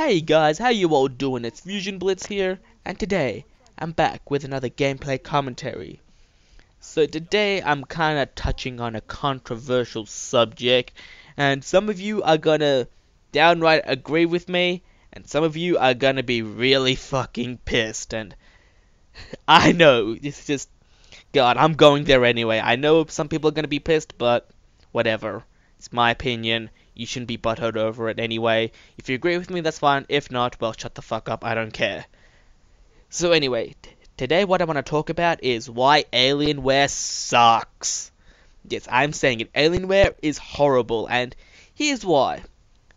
Hey guys, how you all doing? It's Fusion Blitz here, and today I'm back with another gameplay commentary. So today I'm kinda touching on a controversial subject, and some of you are gonna downright agree with me, and some of you are gonna be really fucking pissed, and I know, it's just, God, I'm going there anyway. I know some people are gonna be pissed, but whatever. It's my opinion. You shouldn't be butthurt over it anyway. If you agree with me, that's fine. If not, well, shut the fuck up. I don't care. So anyway, today what I want to talk about is why Alienware sucks. Yes, I'm saying it. Alienware is horrible, and here's why.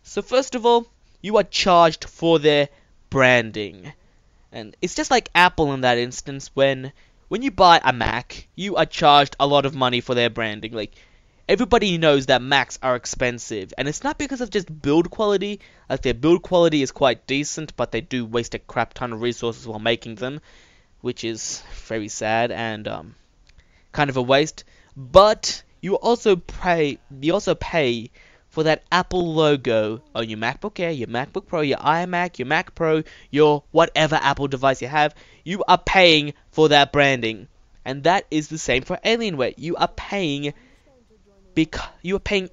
So first of all, you are charged for their branding. And it's just like Apple in that instance. When you buy a Mac, you are charged a lot of money for their branding. Like, everybody knows that Macs are expensive, and it's not because of just build quality. Like, their build quality is quite decent, but they do waste a crap ton of resources while making them, which is very sad and kind of a waste. But you also pay for that Apple logo on your MacBook Air, your MacBook Pro, your iMac, your Mac Pro, your whatever Apple device you have. You are paying for that branding, and that is the same for Alienware. You are paying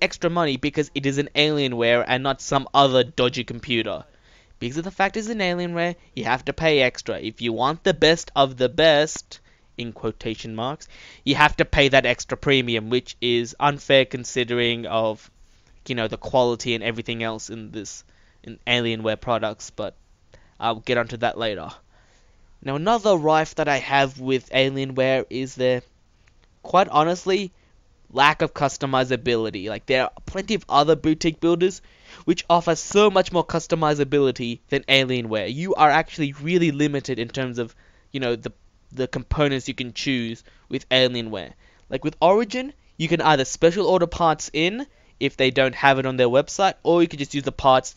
extra money because it is an Alienware and not some other dodgy computer. Because of the fact it's an Alienware, you have to pay extra. If you want the best of the best, in quotation marks, you have to pay that extra premium, which is unfair considering of, you know, the quality and everything else in Alienware products, but I'll get onto that later. Now, another rife that I have with Alienware is their, quite honestly, lack of customizability. Like, there are plenty of other boutique builders which offer so much more customizability than Alienware. You are actually really limited in terms of, you know, the components you can choose with Alienware. Like with Origin, you can either special order parts in if they don't have it on their website, or you can just use the parts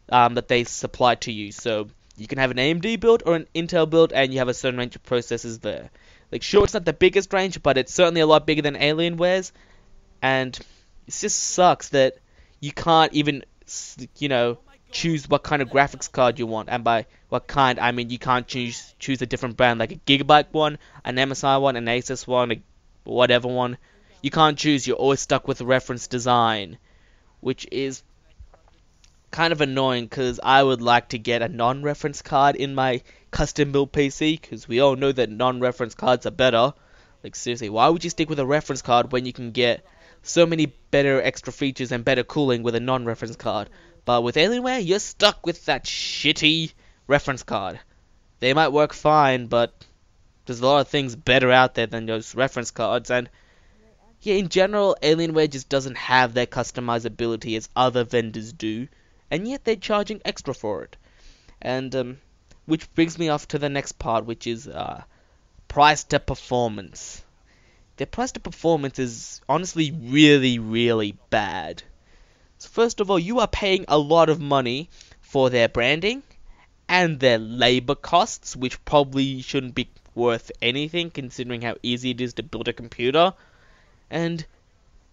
that they supply to you. So you can have an AMD build or an Intel build, and you have a certain range of processors there. Like, sure, it's not the biggest range, but it's certainly a lot bigger than Alienware's, and it just sucks that you can't even, you know, choose what kind of graphics card you want. And by what kind, I mean you can't choose a different brand, like a Gigabyte one, an MSI one, an Asus one, a whatever one. You can't choose. You're always stuck with a reference design, which is kind of annoying, because I would like to get a non-reference card in my custom build PC, because we all know that non-reference cards are better. Like, seriously, why would you stick with a reference card when you can get so many better extra features and better cooling with a non-reference card? But with Alienware, you're stuck with that shitty reference card. They might work fine, but there's a lot of things better out there than those reference cards, and yeah, in general, Alienware just doesn't have that customizability as other vendors do, and yet they're charging extra for it. And which brings me off to the next part, which is price to performance. Their price to performance is honestly really, really bad. So first of all, you are paying a lot of money for their branding and their labor costs, which probably shouldn't be worth anything considering how easy it is to build a computer. And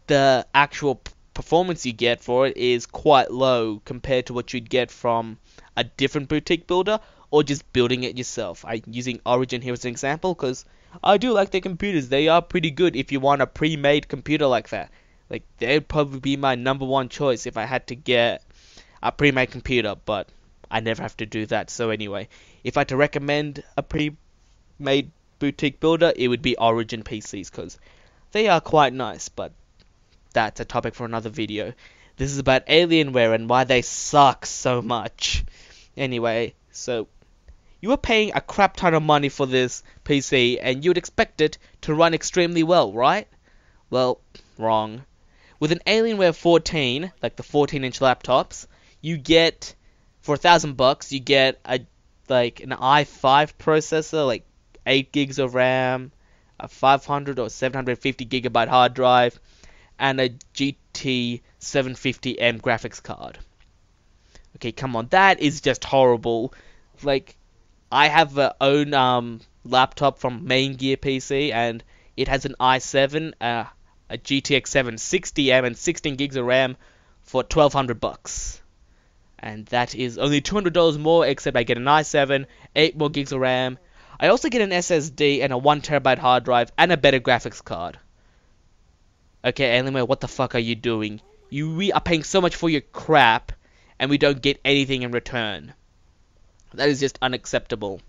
the actual performance you get for it is quite low compared to what you'd get from a different boutique builder or just building it yourself. I'm using Origin here as an example because I do like their computers. They are pretty good if you want a pre-made computer like that. Like, they'd probably be my number one choice if I had to get a pre-made computer, but I never have to do that. So anyway, if I had to recommend a pre-made boutique builder, it would be Origin PCs, because they are quite nice, but that's a topic for another video. This is about Alienware and why they suck so much. Anyway, so you are paying a crap ton of money for this PC, and you would expect it to run extremely well, right? Well, wrong. With an Alienware 14, like the 14-inch laptops, you get, for $1,000, you get an i5 processor, like 8 gigs of RAM, a 500 or 750 gigabyte hard drive, and a GT 750M graphics card. Okay, come on, that is just horrible. Like, I have a own laptop from Main Gear PC, and it has an i7, a GTX 760M, and 16 gigs of RAM for $1,200. and that is only $200 more, except I get an i7, 8 more gigs of RAM. I also get an SSD and a 1TB hard drive and a better graphics card. Okay, Alienware, what the fuck are you doing? We are paying so much for your crap, and we don't get anything in return. That is just unacceptable.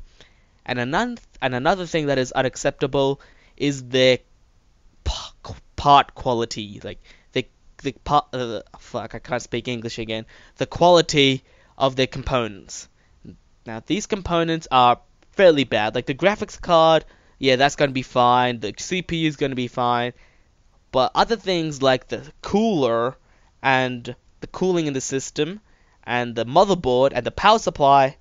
And another thing that is unacceptable is their part quality. Like, the part, fuck, I can't speak English again. The quality of their components. Now, these components are fairly bad. Like, the graphics card, yeah, that's going to be fine. The CPU is going to be fine. But other things like the cooler and the cooling in the system and the motherboard and the power supply,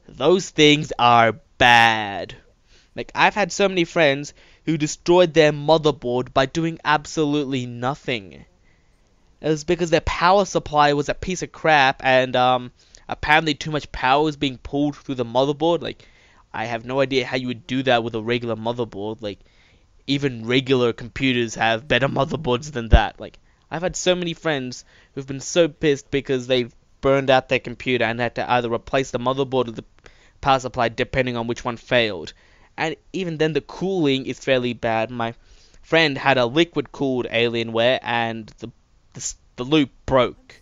those things are bad. Like, I've had so many friends who destroyed their motherboard by doing absolutely nothing. It was because their power supply was a piece of crap, and apparently too much power was being pulled through the motherboard. Like, I have no idea how you would do that with a regular motherboard. Like, even regular computers have better motherboards than that. Like, I've had so many friends who've been so pissed because they've burned out their computer and had to either replace the motherboard or the power supply depending on which one failed. And even then, the cooling is fairly bad. My friend had a liquid cooled Alienware and the loop broke,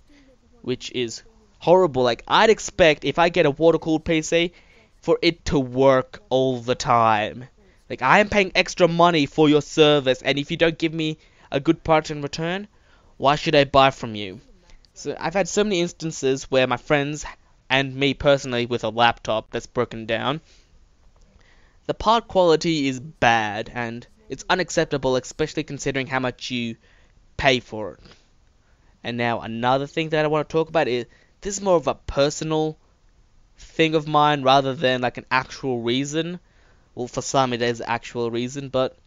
which is horrible. Like, I'd expect if I get a water cooled PC for it to work all the time. Like, I am paying extra money for your service, and if you don't give me a good product in return, why should I buy from you? So I've had so many instances where my friends and me personally with a laptop that's broken down, the part quality is bad, and it's unacceptable, especially considering how much you pay for it. And now another thing that I want to talk about is, this is more of a personal thing of mine rather than like an actual reason. Well, for some it is actual reason, but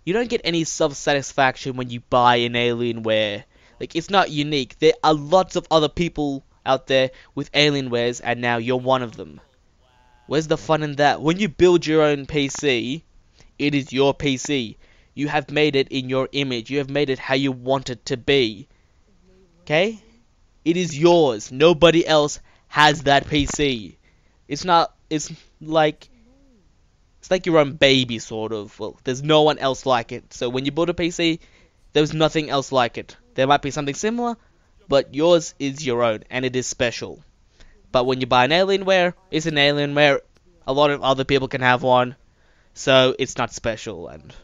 you don't get any self-satisfaction when you buy an Alienware. Like, it's not unique. There are lots of other people out there with Alienwares, and now you're one of them. Where's the fun in that? When you build your own PC, it is your PC. You have made it in your image. You have made it how you want it to be. Okay? It is yours. Nobody else has that PC. It's like your own baby, sort of. Well, there's no one else like it. So when you build a PC, there's nothing else like it. There might be something similar, but yours is your own, and it is special. But when you buy an Alienware, it's an Alienware. A lot of other people can have one, so it's not special, and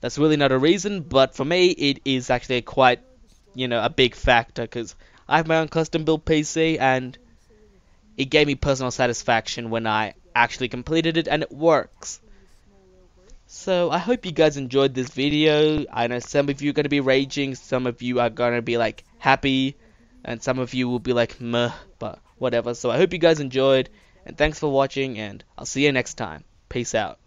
that's really not a reason. But for me, it is actually quite, a big factor, because I have my own custom-built PC, and it gave me personal satisfaction when I actually completed it, and it works. So I hope you guys enjoyed this video. I know some of you are going to be raging, some of you are going to be like happy, and some of you will be like meh, but whatever. So I hope you guys enjoyed, and thanks for watching, and I'll see you next time. Peace out.